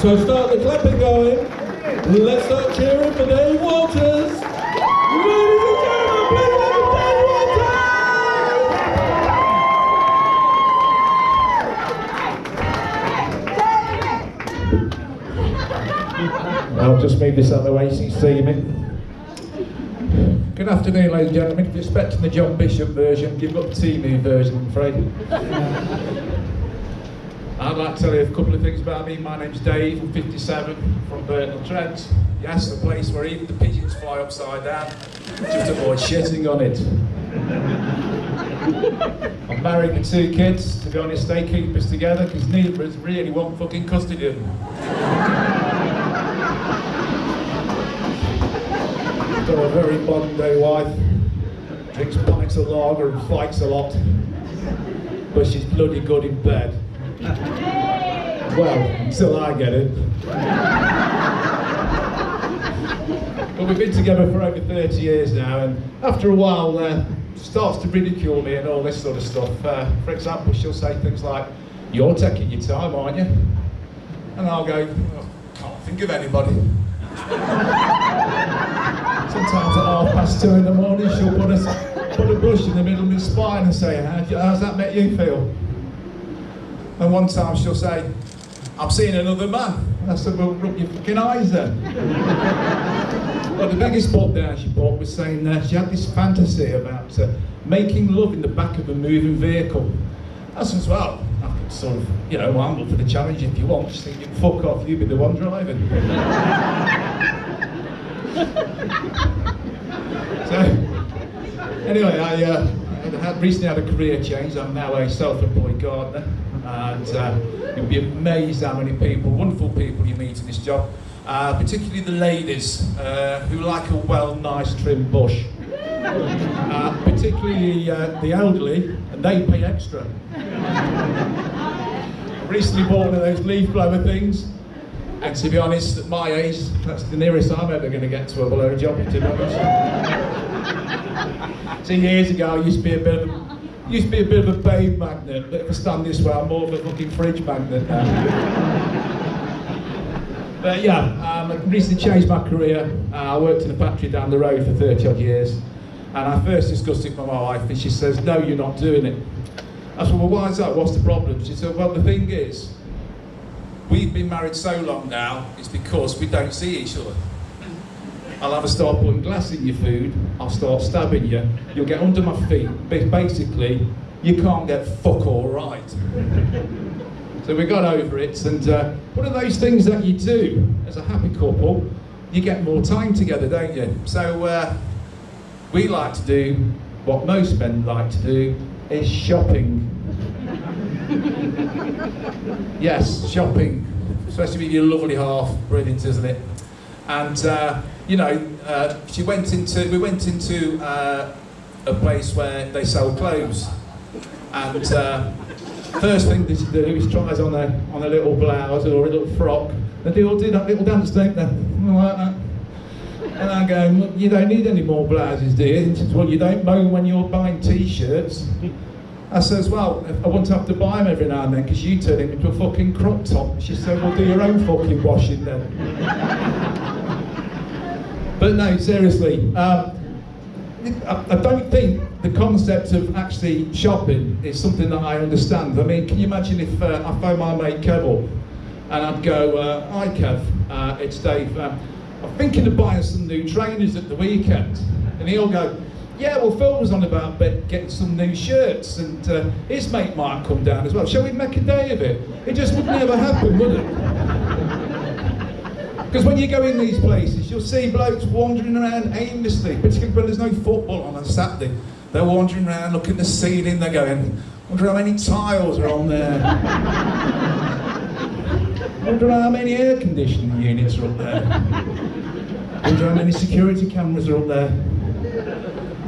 So start the clapping going. Let's start cheering for Dave Walters. Ladies and gentlemen, please welcome Dave Walters. I'll just move this out of the way so you see me. Good afternoon, ladies and gentlemen. If you're expecting the John Bishop version, give up the TV version, I'm afraid. I'd like to tell you a couple of things about me. My name's Dave, I'm 57, from Burton-on-Trent. Yes, the place where even the pigeons fly upside down. Just avoid shitting on it. I'm married with 2 kids. To be honest, they keep us together because neither of us really want fucking custody of them. Got a very modern day wife. Drinks pints of lager and fights a lot. But she's bloody good in bed. Well, until I get it. But we've been together for over 30 years now, and after a while, starts to ridicule me and all this sort of stuff. For example, she'll say things like, "You're taking your time, aren't you?" And I'll go, "Oh, can't think of anybody." Sometimes at 2:30 in the morning, she'll put a brush in the middle of my spine and say, "How's that make you feel?" And one time she'll say, "I'm seeing another man." And I said, "Well, rub your fucking eyes then." Well, the biggest put down she put was saying she had this fantasy about making love in the back of a moving vehicle. I said, "Well, I could sort of, I'm up for the challenge if you want. Just think, fuck off, you be the one driving." So, anyway, I recently had a career change. I'm now a self-employed gardener. And you'll be amazed how many people, wonderful people you meet in this job, particularly the ladies who like a nice trimmed bush. Particularly the elderly, and they pay extra. I recently bought one of those leaf blower things, and to be honest, at my age, that's the nearest I'm ever going to get to a blower job, to be honest. So years ago, I used to be a bit of a babe magnet, but if I stand this way, I'm more of a fucking fridge magnet now. But yeah, I recently changed my career. I worked in a factory down the road for 30 odd years, and I first discussed it with my wife, and she says, "No, you're not doing it." I said, "Well, why is that? What's the problem?" She said, "Well, the thing is, we've been married so long now, it's because we don't see each other. I'll either start putting glass in your food, I'll start stabbing you, you'll get under my feet, but basically, you can't get fuck all right." So we got over it, and one of those things that you do as a happy couple, you get more time together, don't you? So we like to do what most men like to do, is shopping. Yes, shopping, especially with your lovely half, brilliant, isn't it? And we went into a place where they sell clothes, and first thing they do is tries on a little blouse or a little frock, and they all do that little dance, don't they? Like that. And I go, "Well, you don't need any more blouses, do you?" And she says, "Well, you don't moan when you're buying t-shirts." I says, "Well, I won't have to buy them every now and then because you turn it into a fucking crop top." She said, "Well, do your own fucking washing then." But no, seriously, I don't think the concept of actually shopping is something that I understand. I mean, can you imagine if I phone my mate Kev and I'd go, "Hi Kev, it's Dave. I'm thinking of buying some new trainers at the weekend." And he'll go, "Yeah, well, Phil was on about getting some new shirts, and his mate might come down as well. Shall we make a day of it?" It just would never happen, would it? Because when you go in these places, you'll see blokes wandering around aimlessly, particularly when there's no football on a Saturday. They're wandering around, looking at the ceiling, they're going, "Wonder how many tiles are on there. Wonder how many air conditioning units are up there. Wonder how many security cameras are up there.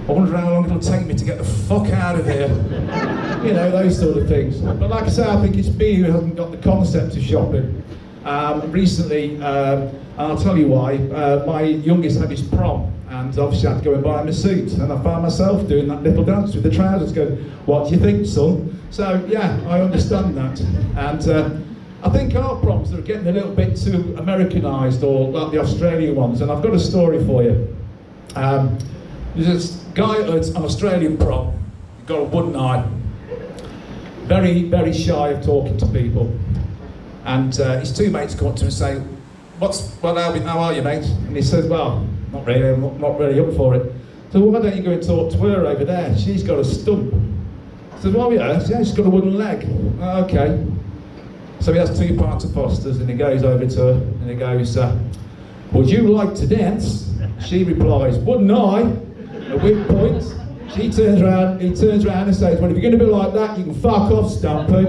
I wonder how long it'll take me to get the fuck out of here." You know, those sort of things. But like I say, I think it's me who hasn't got the concept of shopping. Recently, and I'll tell you why, my youngest had his prom, and obviously I had to go and buy him a suit, and I found myself doing that little dance with the trousers going, "What do you think, son?" So yeah, I understand that. And I think our proms are getting a little bit too Americanised, or like the Australian ones, and I've got a story for you. There's this guy that's an Australian prom, he's got a wooden eye, very, very shy of talking to people, and his two mates come up to him and say, well, Alvin, how are you, mate? And he says, well, not really, I'm not really up for it. So why don't you go and talk to her over there? She's got a stump. He says, well, yeah, she's got a wooden leg. Oh, okay. So he has 2 pints of Foster's and he goes over to her and he goes, would you like to dance? She replies, wouldn't I? A weak point. He turns around and says, well, if you're going to be like that, you can fuck off, Stumpy.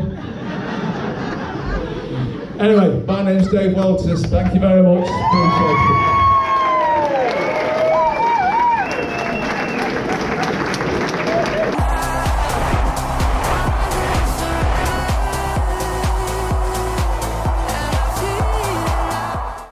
Anyway, my name's Dave Walters. Thank you very much. Appreciate it.